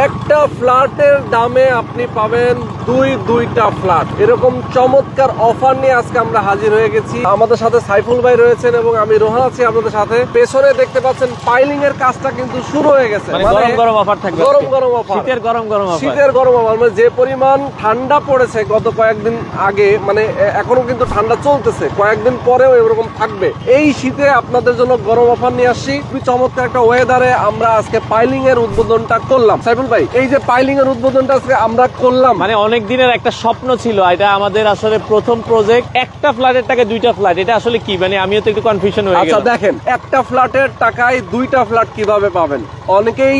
একটা ফ্ল্যাটের দামে আপনি পাবেন দুইটা ফ্ল্যাট। এরকম চমৎকার অফার নিয়ে আজকে আমরা হাজির হয়ে গেছি। আমাদের সাথে সাইফুল ভাই রয়েছেন এবং আমি রোহান আছি আপনাদের সাথে। পেছনে দেখতে পাচ্ছেন পাইলিং এর কাজটা কিন্তু শুরু হয়ে গেছে। গরম গরম অফার থাকবে, গরম গরম অফার, শীতের গরম গরম অফার। শীতের গরম অফার। মানে যে পরিমাণ ঠান্ডা পড়েছে গত কয়েকদিন আগে, মানে এখনো কিন্তু ঠান্ডা চলতেছে, কয়েকদিন পরেও এরকম থাকবে। এই শীতে আপনাদের জন্য গরম অফার নিয়ে আসছি। খুবই চমৎকার একটা ওয়েদারে আমরা আজকে পাইলিং এর উদ্বোধনটা করলাম। সাইফুল ভাই, এই যে পাইলিং এর উদ্বোধনটা আজকে আমরা করলাম, মানে অনেক দিনের একটা স্বপ্ন ছিল। এটা আমাদের আসলে প্রথম প্রজেক্ট। একটা ফ্ল্যাটের টাকা দুইটা ফ্ল্যাট, এটা আসলে কি? মানে আমিও তো একটু কনফিউশন হয়ে গেলাম। আচ্ছা দেখেন, একটা ফ্ল্যাটের টাকায় দুইটা ফ্ল্যাট কিভাবে পাবেন? অনেকেই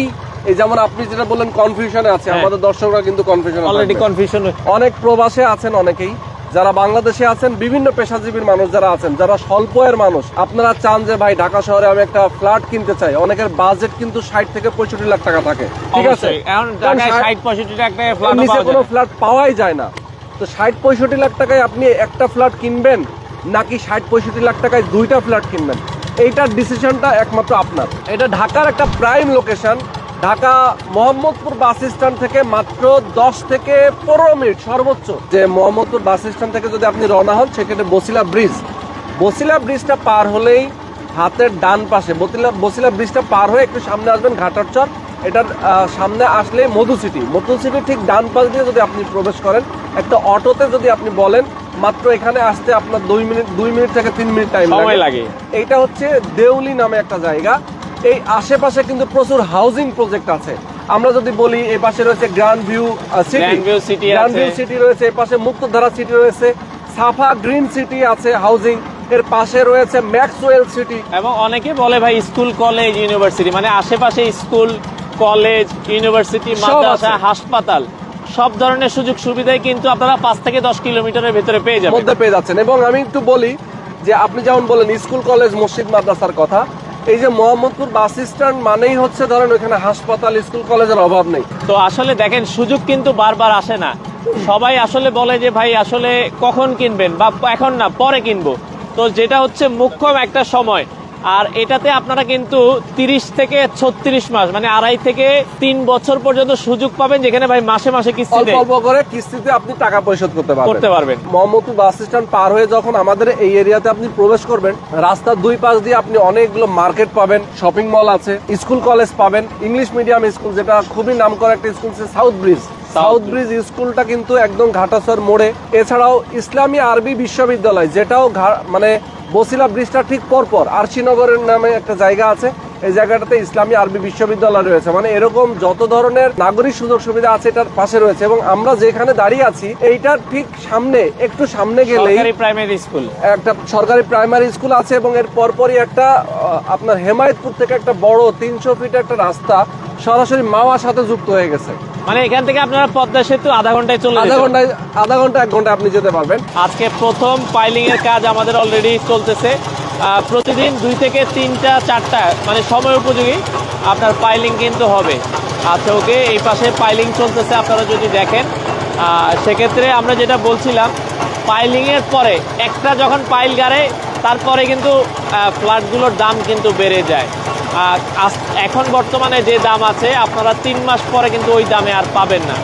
এই যেমন আপনি যেটা বললেন কনফিউশনে আছে, আমাদের দর্শকরা কিন্তু কনফিউশন অলরেডি কনফিউশন। অনেক প্রবাসে আছেন, অনেকেই যারা বাংলাদেশে আছেন, বিভিন্ন পেশাজীবীর মানুষ যারা আছেন, যারা স্বল্প আয়ের মানুষ, আপনারা চান যে ভাই ঢাকা শহরে আমি একটা ফ্ল্যাট কিনতে চাই। অনেকের বাজেট কিন্তু 60 থেকে 65 লাখ টাকা থাকে, ঠিক আছে? এখন ঢাকায় 60-65 লাখ টাকায় ফ্ল্যাট নিচে কোনো ফ্ল্যাট পাওয়াই যায় না। তো 60-65 লাখ টাকায় আপনি একটা ফ্ল্যাট কিনবেন নাকি 60-65 লাখ টাকায় দুইটা ফ্ল্যাট কিনবেন, এইটার ডিসিশনটা একমাত্র আপনার। এটা ঢাকার একটা prime location. Dhaka Mohammadpur bus stand থেকে মাত্র 10 থেকে 15 মিনিট সর্বোচ্চ। যে মোহাম্মদপুর বাস স্ট্যান্ড থেকে যদি আপনি রওনা হন, সেক্ষেত্রে বসিলা ব্রিজটা পার হলেই হাতের ডান পাশে বসিলা ব্রিজটা পার হয়ে একটু সামনে আসবেন ঘাটারচর। এটার সামনে আসলে মধু সিটি ঠিক ডান পাশ দিয়ে যদি আপনি প্রবেশ করেন, একটা অটোতে যদি আপনি বলেন, মাত্র এখানে আসতে আপনার 2 মিনিট থেকে 3 মিনিট টাইম লাগে। এইটা হচ্ছে দেউলি নামে একটা জায়গা। এই আশেপাশে কিন্তু প্রচুর হাউজিং প্রজেক্ট আছে। আমরা যদি বলি, এই পাশে রয়েছে গ্র্যান্ড ভিউ সিটি রয়েছে, এই পাশে মুক্তধারা সিটি রয়েছে, সাফা গ্রিন সিটি আছে হাউজিং, এর পাশে রয়েছে ম্যাক্সওয়েল সিটি। এবং অনেকে বলে ভাই স্কুল কলেজ ইউনিভার্সিটি, মানে আশেপাশে স্কুল কলেজ ইউনিভার্সিটি মাদ্রাসা হাসপাতাল সব ধরনের সুযোগ সুবিধাই কিন্তু আপনারা 5 থেকে 10 কিলোমিটারের ভিতরে পেয়ে যাচ্ছেন। এবং আমি একটু বলি যে আপনি যেমন বলেন স্কুল কলেজ মসজিদ মাদ্রাসার কথা, এই যে মোহাম্মদপুর বাস স্ট্যান্ড মানেই হচ্ছে ধরেন ওখানে হাসপাতাল স্কুল কলেজের অভাব নেই। তো আসলে দেখেন, সুযোগ কিন্তু বারবার আসে না। সবাই আসলে বলে যে ভাই আসলে কখন কিনবেন, বা এখন না পরে কিনবো। তো যেটা হচ্ছে মুখ্যম একটা সময়, আর এটাতে আপনারা কিন্তু 30 থেকে 36 মাস, মানে 2.5 থেকে 3 বছর পর্যন্ত সুযোগ পাবেন, যেখানে ভাই মাসে মাসে কিস্তিতে আপনি টাকা পরিশোধ করতে পারবেন। মোহাম্মদপুর বাস স্ট্যান্ড পার হয়ে যখন আমাদের এই এরিয়াতে আপনি প্রবেশ করবেন, রাস্তার দুই পাশ দিয়ে আপনি অনেকগুলো মার্কেট পাবেন, শপিং মল আছে, স্কুল কলেজ পাবেন। ইংলিশ মিডিয়াম স্কুল, যেটা খুবই নামকরা একটা স্কুল, সাউথ ব্রিজ স্কুলটা কিন্তু একদম ঘাটাচর মোড়ে। এছাড়াও ইসলামী আরবি বিশ্ববিদ্যালয়, যেটাও মানে বসিলা ব্রিজটা ঠিক পরপর আরশিনগরের নামে একটা জায়গা আছে, এই জায়গাটাতে ইসলামী আরবি বিশ্ববিদ্যালয় রয়েছে। মানে এরকম যত ধরনের নাগরিক সুযোগ সুবিধা আছে এটার পাশে রয়েছে। এবং আমরা যেখানে দাঁড়িয়ে আছি, এইটার ঠিক সামনে, একটু সামনে গেলেই একটা সরকারি প্রাইমারি স্কুল আছে, এবং এর পরপরই একটা আপনার হেমায়তপুর থেকে একটা বড় 300 ফিট একটা রাস্তা সরাসরি মাওয়ার সাথে যুক্ত হয়ে গেছে। মানে এখান থেকে আপনারা পদ্মা সেতু আধা ঘন্টা 1 ঘন্টা আপনি যেতে পারবেন। আজকে প্রথম পাইলিং এর কাজ আমাদের অলরেডি চলতেছে। প্রতিদিন 2 থেকে 3টা 4টা মানে সময় উপযোগী আপনার পাইলিং কিন্তু হবে। আচ্ছা ওকে, এই পাশে পাইলিং চলতেছে আপনারা যদি দেখেন। সেক্ষেত্রে আমরা যেটা বলছিলাম, পাইলিং এর পরে একটা যখন পাইল গাড়ে, তারপরে কিন্তু ফ্ল্যাটগুলোর দাম কিন্তু বেড়ে যায়। এখন বর্তমানে যে দাম আছে, আপনারা 3 মাস পরে কিন্তু ওই দামে আর পাবেন না।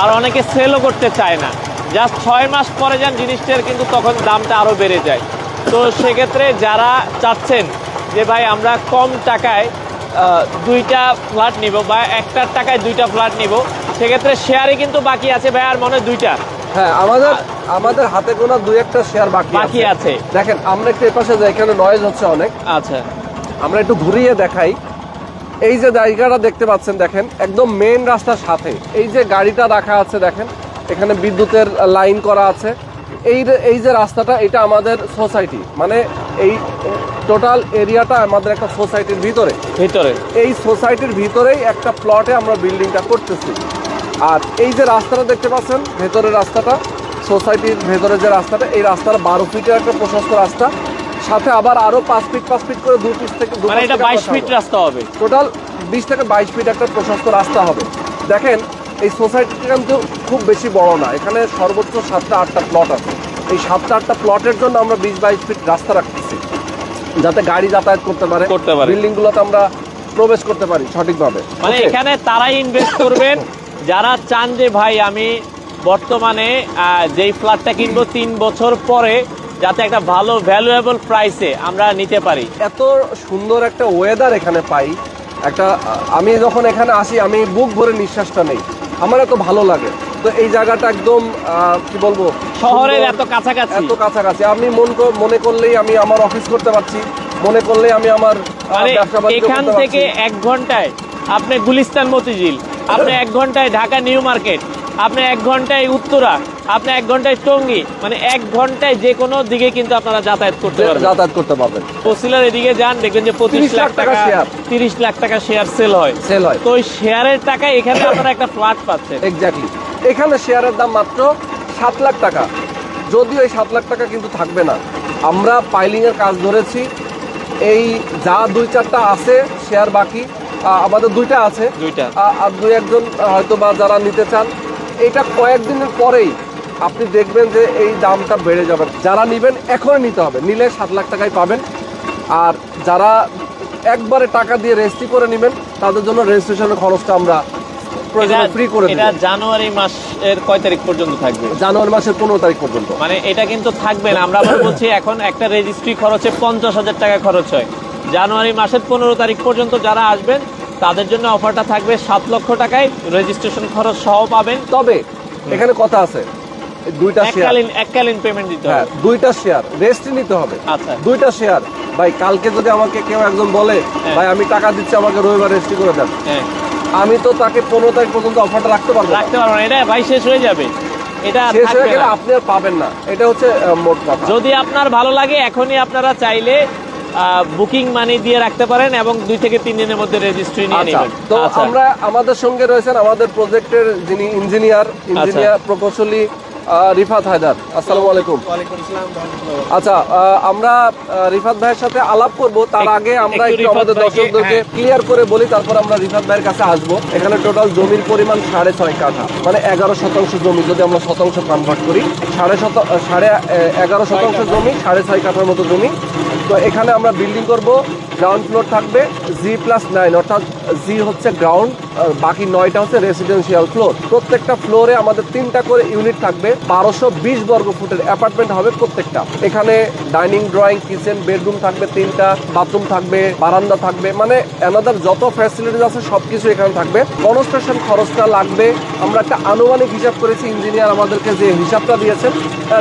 আর অনেকে সেলও করতে চায় না, জাস্ট 6 মাস পরে যান জিনিসটার কিন্তু তখন দামটা আরও বেড়ে যায়। তো সেক্ষেত্রে যারা চাচ্ছেন যে ভাই আমরা কম টাকায় 2টা ফ্ল্যাট নিব, বা 1টার টাকায় 2টা ফ্ল্যাট নিব, সেক্ষেত্রে শেয়ারই কিন্তু বাকি আছে ভাই, আর মনে হয় 2টা। হ্যাঁ, আমাদের হাতে গোনা 2-1টা শেয়ার বাকি আছে। দেখেন, আমরা একটু এপাশে যাই, এখানে নয়েজ হচ্ছে অনেক। আচ্ছা, আমরা একটু ঘুরিয়ে দেখাই। এই যে জায়গাটা দেখতে পাচ্ছেন, দেখেন একদম মেইন রাস্তার সাথে এই যে গাড়িটা রাখা আছে, দেখেন এখানে বিদ্যুতের লাইন করা আছে। এই যে রাস্তাটা, এটা আমাদের সোসাইটি, মানে এই টোটাল এরিয়াটা আমাদের একটা সোসাইটির ভিতরে। এই সোসাইটির ভিতরেই একটা প্লটে আমরা বিল্ডিংটা করতেছি। আর এই যে রাস্তাটা দেখতে পাচ্ছেন, ভেতরের রাস্তাটা, সোসাইটির ভেতরে যে রাস্তাটা, এই রাস্তাটা 12 ফিটের একটা প্রশস্ত রাস্তা, সাথে আবার আরো 5 ফিট করে 2 ফিট থেকে 22 ফিট রাস্তা হবে। টোটাল 20 থেকে 22 ফিট একটা প্রশস্ত রাস্তা হবে। দেখেন, এই সোসাইটিটা কিন্তু খুব বেশি বড় না, এখানে সর্বোচ্চ 7টা-8টা প্লট আছে। এই 7টা-8টা প্লটের জন্য আমরা 20-22 ফিট রাস্তা রাখতেছি, যাতে গাড়ি যাতায়াত করতে পারে। বিল্ডিংগুলোতে আমরা প্রবেশ করতে পারি সঠিকভাবে। মানে Okay? এখানে তারাই ইনভেস্ট করবেন যারা চান যে ভাই আমি বর্তমানে যেই ফ্ল্যাটটা কিনবো 3 বছর পরে যাতে একটা ভালো ভ্যালুয়েবল প্রাইসে আমরা নিতে পারি। এত সুন্দর একটা ওয়েদার এখানে পাই, একটা আমি যখন এখানে আসি আমি বুক ভরে নিঃশ্বাসটা নেই, আমার এত ভালো লাগে। তো এই জায়গাটা একদম কি বলবো, শহরের সুন্দর, এত কাছাকাছি। এত কাছাকাছি। আমি মনে করলেই আমি আমার অফিস করতে পারছি, মনে করলেই আমি আমার মানে ব্যবসা বাণিজ্য এখান করতে থেকে পারছি। 1 ঘন্টায় আপনি গুলিস্তান মতিঝিল, আপনি 1 ঘন্টায় ঢাকা নিউ মার্কেট, আপনি 1 ঘন্টায় উত্তরা, আপনি 1 ঘন্টায় টঙ্গী, মানে 1 ঘন্টায় যে কোনো দিকে কিন্তু আপনারা যাতায়াত করতে পারবেন। যাতায়াত করতে পারবেন। বসিলার এদিকে যান, দেখবেন যে 25 লাখ টাকা শেয়ার, 30 লাখ টাকা শেয়ার সেল হয়। হয়। তো ওই শেয়ারের টাকা এখানে আপনারা একটা ফ্ল্যাট পাচ্ছেন। এক্স্যাক্টলি। এখানে শেয়ারের দাম মাত্র 7 লাখ টাকা। যদিও এই 7 লাখ টাকা কিন্তু থাকবে না। আমরা পাইলিংয়ের কাজ ধরেছি, এই যা 2-4টা আছে শেয়ার, বাকি আমাদের 2টা আছে, দুইটা আর 2-1 জন হয়তো বা যারা নিতে চান, এটা কয়েকদিনের পরেই আপনি দেখবেন যে এই দামটা বেড়ে যাবে। যারা নেবেন এখনই নিতে হবে, নিলে 7 লাখ টাকায় পাবেন। আর যারা একবারে টাকা দিয়ে রেজিস্ট্রি করে নেবেন তাদের জন্য রেজিস্ট্রেশনের খরচটা আমরা ফ্রি করে এটা দিই। জানুয়ারি মাসের কয় তারিখ পর্যন্ত থাকবে? জানুয়ারি মাসের 15 তারিখ পর্যন্ত। মানে এটা কিন্তু থাকবে না। আমরা আবার বলছি এখন একটা রেজিস্ট্রি খরচে 50,000 টাকা খরচ হয়। জানুয়ারি মাসের 15 তারিখ পর্যন্ত যারা আসবেন তাদের জন্য অফারটা থাকবে 7 লক্ষ টাকায়, রেজিস্ট্রেশন খরচ সহ পাবেন। তবে এখানে কথা আছে, 2টা শেয়ার, এককালীন পেমেন্ট দিতে হ্যাঁ, হবে। 2টা শেয়ার রেজিস্ট্রি নিতে হবে। আচ্ছা, 2টা শেয়ার। ভাই কালকে যদি আমাকে কেউ একজন বলে হ্যাঁ। ভাই আমি টাকা দিচ্ছি আমাকে রবিবার রেজিস্ট্রি করে দেন, হ্যাঁ, আমি তো তাকে 15 তারিখ পর্যন্ত অফারটা রাখতে পারবো না। রাখতে পারবো না, এটা ভাই শেষ হয়ে যাবে, এটা শেষ হয়ে থাকবে গেলে না। আপনি আর পাবেন না, এটা হচ্ছে মোট কথা। যদি আপনার ভালো লাগে এখনই আপনারা চাইলে বুকিং মানি দিয়ে রাখতে পারেন এবং 2 থেকে 3 দিনের মধ্যে রেজিস্ট্রি নিয়ে আচ্ছা, নেবেন। তো আচ্ছা, আমরা আমাদের সঙ্গে রয়েছেন আমাদের প্রজেক্টের যিনি ইঞ্জিনিয়ার প্রকৌশলী রিফাত হায়দার। আসসালামু আলাইকুম। আচ্ছা, আমরা রিফাত ভাইয়ের সাথে আলাপ করব, তার আগে আমরা একটু একটু রিফাত আমাদের ভাইকে, দর্শকদেরকে ক্লিয়ার করে বলি, তারপর আমরা রিফাত ভাইয়ের কাছে আসবো। এখানে টোটাল জমির পরিমাণ 6.5 কাঠা, মানে 11% জমি। যদি আমরা শতাংশ কনভার্ট করি, 11.5% জমি, 6.5 কাঠার মতো জমি। তো এখানে আমরা বিল্ডিং করব, গ্রাউন্ড ফ্লোর থাকবে G+9, অর্থাৎ জি হচ্ছে গ্রাউন্ড, বাকি 9টা হচ্ছে রেসিডেন্সিয়াল ফ্লোর। প্রত্যেকটা ফ্লোরে আমাদের 3টা করে ইউনিট থাকবে, 1220 বর্গ ফুটের অ্যাপার্টমেন্ট হবে প্রত্যেকটা। এখানে ডাইনিং, ড্রয়িং, কিচেন, বেডরুম থাকবে 3টা, বাথরুম থাকবে, বারান্দা থাকবে, মানে অ্যানাদার যত ফ্যাসিলিটিস আছে সবকিছু এখানে থাকবে। কনস্ট্রাকশন খরচটা লাগবে, আমরা একটা আনুমানিক হিসাব করেছি, ইঞ্জিনিয়ার আমাদেরকে যে হিসাবটা দিয়েছেন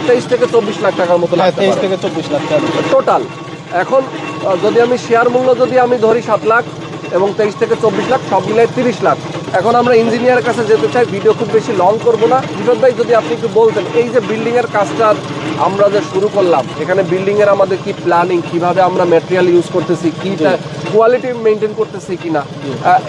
23 থেকে 24 লাখ টাকার মতো লাগবে, 23 থেকে 24 লাখ টাকা টোটাল। এখন যদি আমি শেয়ার মূল্য যদি আমি ধরি 7 লাখ এবং 23 থেকে 24 লাখ সব মিলাই 30 লাখ। এখন আমরা ইঞ্জিনিয়ারের কাছে যেতে চাই, ভিডিও খুব বেশি লং করবো না। বিপদ ভাই যদি আপনি একটু বলতেন, এই যে বিল্ডিং এর কাজটা আমরা যে শুরু করলাম, এখানে বিল্ডিং এর আমাদের কি প্ল্যানিং, কিভাবে আমরা ম্যাটেরিয়াল ইউজ করতেছি, কি কোয়ালিটি মেনটেন করতেছি কিনা,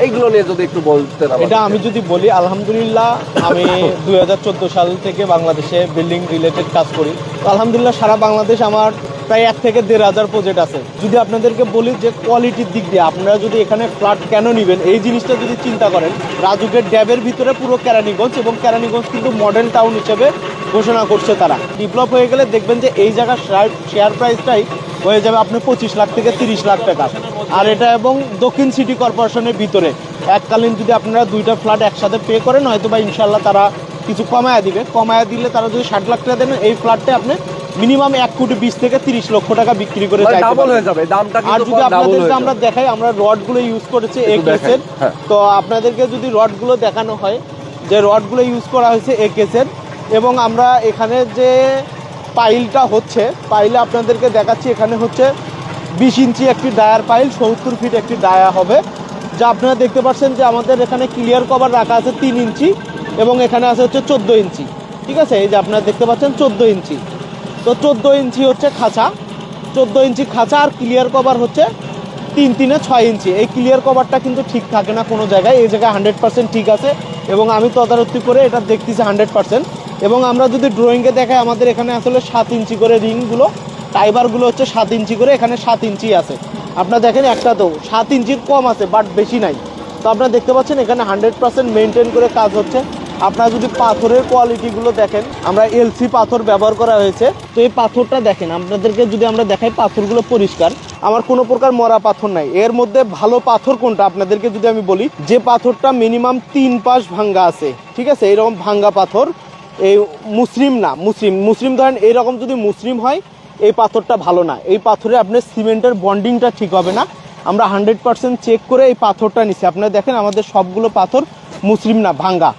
এইগুলো নিয়ে যদি একটু বলতেন। এটা আমি যদি বলি, আলহামদুলিল্লাহ আমি 2014 সাল থেকে বাংলাদেশে বিল্ডিং রিলেটেড কাজ করি। তো আলহামদুলিল্লাহ সারা বাংলাদেশ আমার প্রায় 1 থেকে 1,500 প্রজেক্ট আছে। যদি আপনাদেরকে বলি যে কোয়ালিটির দিক দিয়ে আপনারা যদি এখানে ফ্ল্যাট কেন নেবেন, এই জিনিসটা যদি চিন্তা করেন, রাজুকের ড্যাবের ভিতরে পুরো কেরানীগঞ্জ, এবং কেরানীগঞ্জ কিন্তু মডেল টাউন হিসেবে ঘোষণা করছে তারা। ডেভেলপ হয়ে গেলে দেখবেন যে এই জায়গার শেয়ার প্রাইসটাই হয়ে যাবে আপনি 25 লাখ থেকে 30 লাখ টাকা। আর এটা এবং দক্ষিণ সিটি কর্পোরেশনের ভিতরে এককালীন যদি আপনারা 2টা ফ্ল্যাট একসাথে পে করেন, হয়তো বা ইনশাল্লাহ তারা কিছু কমায়া দিবে। কমায়া দিলে তারা যদি 60 লাখ টাকা দেন, এই ফ্ল্যাটটা আপনি মিনিমাম 1,20 থেকে 30 লক্ষ টাকা বিক্রি করে ডাবল হয়ে যাবে দামটা। আর যদি আপনাদেরকে আমরা দেখাই, আমরা রডগুলো ইউজ করেছি একেসের। তো আপনাদেরকে যদি রডগুলো দেখানো হয়, যে রডগুলো ইউজ করা হয়েছে একেসের, এবং আমরা এখানে যে পাইলটা হচ্ছে, পাইলে আপনাদেরকে দেখাচ্ছি, এখানে হচ্ছে 20 ইঞ্চি একটি ডায়ার পাইল, 70 ফিট একটি ডায়া হবে, যা আপনারা দেখতে পাচ্ছেন যে আমাদের এখানে ক্লিয়ার কভার রাখা আছে 3 ইঞ্চি, এবং এখানে আছে হচ্ছে 14 ইঞ্চি। ঠিক আছে, এই যে আপনারা দেখতে পাচ্ছেন 14 ইঞ্চি। তো 14 ইঞ্চি হচ্ছে খাঁচা, 14 ইঞ্চি খাঁচা, আর ক্লিয়ার কভার হচ্ছে 3-6 ইঞ্চি। এই ক্লিয়ার কভারটা কিন্তু ঠিক থাকে না কোনো জায়গায়, এই জায়গায় 100% ঠিক আছে, এবং আমি তদারকি করে এটা দেখতেছি 100%। এবং আমরা যদি ড্রয়িংয়ে দেখাই, আমাদের এখানে আসলে 7 ইঞ্চি করে রিংগুলো, টাইবারগুলো হচ্ছে 7 ইঞ্চি করে, এখানে 7 ইঞ্চি আছে। আপনারা দেখেন একটা তো 7 ইঞ্চির কম আছে, বাট বেশি নাই। তো আপনারা দেখতে পাচ্ছেন এখানে 100% মেনটেন করে কাজ হচ্ছে। আপনারা যদি পাথরের কোয়ালিটিগুলো দেখেন, আমরা এলসি পাথর ব্যবহার করা হয়েছে। তো এই পাথরটা দেখেন, আপনাদেরকে যদি আমরা দেখাই, পাথরগুলো পরিষ্কার, আমার কোনো প্রকার মরা পাথর নাই। এর মধ্যে ভালো পাথর কোনটা আপনাদেরকে যদি আমি বলি, যে পাথরটা মিনিমাম 3 পাশ ভাঙ্গা আছে, ঠিক আছে, এইরকম ভাঙ্গা পাথর, এই মুসলিম না, মুসলিম ধরেন এইরকম যদি মুসলিম হয়, এই পাথরটা ভালো না। এই পাথরে আপনার সিমেন্টের বন্ডিংটা ঠিক হবে না। আমরা 100% চেক করে এই পাথরটা নিছি। আপনারা দেখেন আমাদের সবগুলো পাথর মুসলিম না, ভাঙ্গা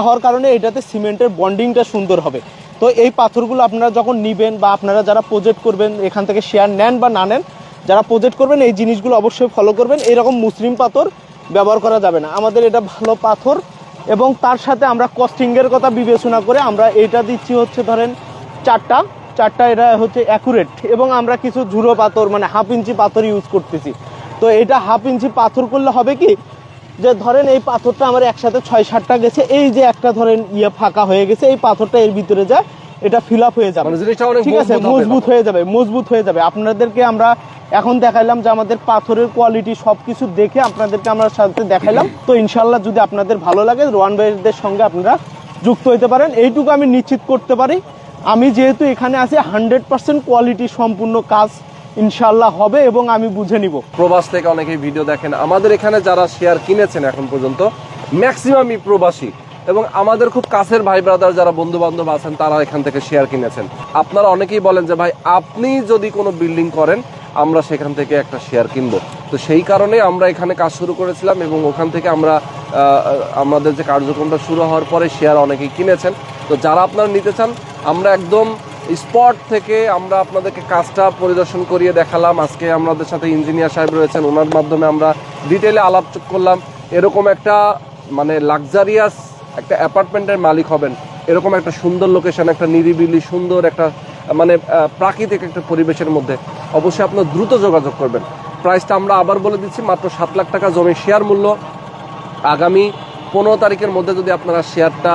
হওয়ার কারণে এটাতে সিমেন্টের বন্ডিংটা সুন্দর হবে। তো এই পাথরগুলো আপনারা যখন নিবেন বা আপনারা যারা প্রজেক্ট করবেন, এখান থেকে শেয়ার নেন বা না নেন, যারা প্রজেক্ট করবেন এই জিনিসগুলো অবশ্যই ফলো করবেন। এরকম মুসলিম পাথর ব্যবহার করা যাবে না। আমাদের এটা ভালো পাথর, এবং তার সাথে আমরা কস্টিংয়ের কথা বিবেচনা করে আমরা এটা দিচ্ছি হচ্ছে ধরেন চারটা, এটা হচ্ছে অ্যাকুরেট, এবং আমরা কিছু ঝুড়ো পাথর মানে 1/2 ইঞ্চি পাথর ইউজ করতেছি। তো এটা 1/2 ইঞ্চি পাথর করলে হবে কি, যে ধরেন এই পাথরটা আমার একসাথে 6-7টা গেছে, এই যে একটা ধরেন ফাঁকা হয়ে গেছে, এই পাথরটা এর ভিতরে যায়, এটা ফিল আপ হয়ে যাবে, ঠিক আছে, মজবুত হয়ে যাবে। আপনাদেরকে আমরা এখন দেখাইলাম যে আমাদের পাথরের কোয়ালিটি সবকিছু দেখে আপনাদেরকে আমরা সাথে দেখাইলাম। তো ইনশাল্লাহ যদি আপনাদের ভালো লাগে, রোহান ভাইদের সঙ্গে আপনারা যুক্ত হতে পারেন। এইটুকু আমি নিশ্চিত করতে পারি, আমি যেহেতু এখানে আছি 100% কোয়ালিটি সম্পূর্ণ কাজ ইনশাল্লাহ হবে, এবং আমি বুঝে নিব। প্রবাস থেকে অনেকেই ভিডিও দেখেন, আমাদের এখানে যারা শেয়ার কিনেছেন এখন পর্যন্ত ম্যাক্সিমামই প্রবাসী, এবং আমাদের খুব কাছের ভাই ব্রাদার যারা বন্ধু বান্ধব আছেন তারা এখান থেকে শেয়ার কিনেছেন। আপনারা অনেকেই বলেন যে ভাই আপনি যদি কোনো বিল্ডিং করেন আমরা সেখান থেকে একটা শেয়ার কিনবো। তো সেই কারণে আমরা এখানে কাজ শুরু করেছিলাম, এবং ওখান থেকে আমরা আমাদের যে কার্যক্রমটা শুরু হওয়ার পরে শেয়ার অনেকেই কিনেছেন। তো যারা আপনারা নিতে চান, আমরা একদম স্পট থেকে আমরা আপনাদেরকে কাজটা পরিদর্শন করিয়ে দেখালাম। আজকে আমাদের সাথে ইঞ্জিনিয়ার সাহেব রয়েছেন, ওনার মাধ্যমে আমরা ডিটেলে আলাপ করলাম। এরকম একটা মানে লাক্সারিয়াস একটা অ্যাপার্টমেন্টের মালিক হবেন, এরকম একটা সুন্দর লোকেশন, একটা নিরিবিলি সুন্দর একটা মানে প্রাকৃতিক একটা পরিবেশের মধ্যে, অবশ্যই আপনার দ্রুত যোগাযোগ করবেন। প্রাইসটা আমরা আবার বলে দিচ্ছি, মাত্র 7 লাখ টাকা জমির শেয়ার মূল্য। আগামী 15 তারিখের মধ্যে যদি আপনারা শেয়ারটা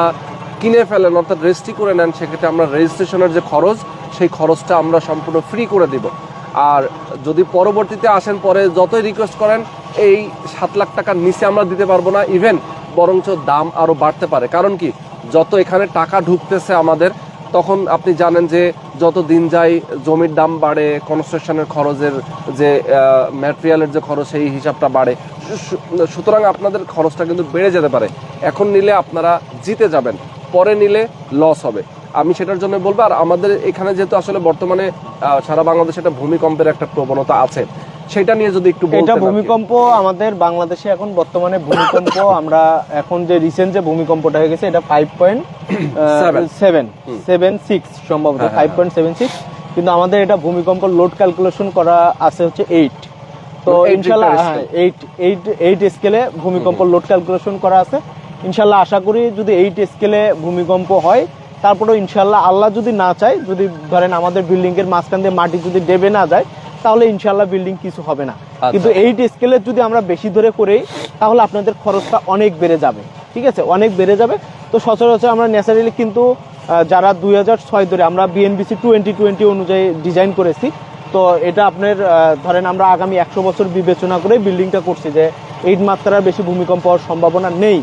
কিনে ফেলেন, অর্থাৎ রেজিস্ট্রি করে নেন, সেক্ষেত্রে আমরা রেজিস্ট্রেশনের যে খরচ, সেই খরচটা আমরা সম্পূর্ণ ফ্রি করে দিব। আর যদি পরবর্তীতে আসেন, পরে যতই রিকোয়েস্ট করেন, এই 7 লাখ টাকার নিচে আমরা দিতে পারবো না, ইভেন বরঞ্চ দাম আরও বাড়তে পারে। কারণ কি, যত এখানে টাকা ঢুকতেছে আমাদের, তখন আপনি জানেন যে যত দিন যায় জমির দাম বাড়ে, কনস্ট্রাকশনের খরচের যে ম্যাটেরিয়ালের যে খরচ, সেই হিসাবটা বাড়ে। সুতরাং আপনাদের খরচটা কিন্তু বেড়ে যেতে পারে। এখন নিলে আপনারা জিতে যাবেন, পরে নিলে লস হবে, আমি সেটার জন্য বলবো। আর আমাদের এখানে যেহেতু আসলে বর্তমানে সারা বাংলাদেশে একটা ভূমিকম্পের একটা প্রবণতা আছে, সেটা নিয়ে যদি একটু বলতেন। এটা ভূমিকম্প আমাদের বাংলাদেশে এখন বর্তমানে ভূমিকম্প আমরা এখন যে রিসেন্ট যে ভূমিকম্পটা হয়ে গেছে, এটা 5.76 সম্ভবত 5.76, কিন্তু আমাদের এটা ভূমিকম্প লোড ক্যালকুলেশন করা আছে হচ্ছে 8। তো ইনশাল্লাহ 8 স্কেলে ভূমিকম্প লোড ক্যালকুলেশন করা আছে। ইনশাল্লাহ আশা করি যদি 8 স্কেলে ভূমিকম্প হয়, তারপরেও ইনশাল্লাহ আল্লাহ যদি না চায়, যদি ধরেন আমাদের বিল্ডিং এর মাঝখান দিয়ে মাটি যদি দেবে না যায়, তাহলে ইনশাল্লাহ বিল্ডিং কিছু হবে না। কিন্তু 8 স্কেলের যদি আমরা বেশি ধরে করি, তাহলে আপনাদের খরচটা অনেক বেড়ে যাবে, ঠিক আছে, অনেক বেড়ে যাবে। তো সচরাচর আমরা ন্যাচারালি কিন্তু যারা 2006 ধরে আমরা বিএনবিসি 2020 অনুযায়ী ডিজাইন করেছি। তো এটা আপনার ধরেন আমরা আগামী 100 বছর বিবেচনা করে বিল্ডিংটা করছি, যে 8 মাত্রার বেশি ভূমিকম্প হওয়ার সম্ভাবনা নেই।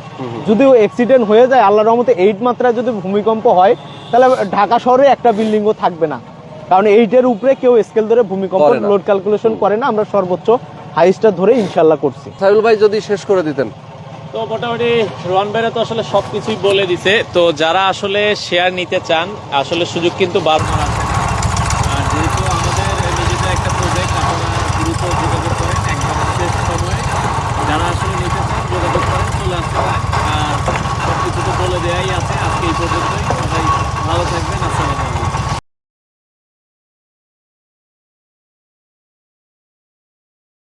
যদিও অ্যাক্সিডেন্ট হয়ে যায়, আল্লাহর রহমতে 8 মাত্রায় যদি ভূমিকম্প হয়, তাহলে ঢাকা শহরে একটা বিল্ডিংও থাকবে না, কারণ 8-এর উপরে কেউ স্কেল ধরে ভূমিকম্প লোড ক্যালকুলেশন করে না। আমরা সর্বোচ্চ হাইস্টটা ধরে ইনশাল্লাহ করছি। সাইবুল ভাই যদি শেষ করে দিতেন। তো মোটামুটি রোহান ভাইরা তো আসলে সবকিছুই বলে দিছে। তো যারা আসলে শেয়ার নিতে চান, আসলে সুযোগ কিন্তু বারবার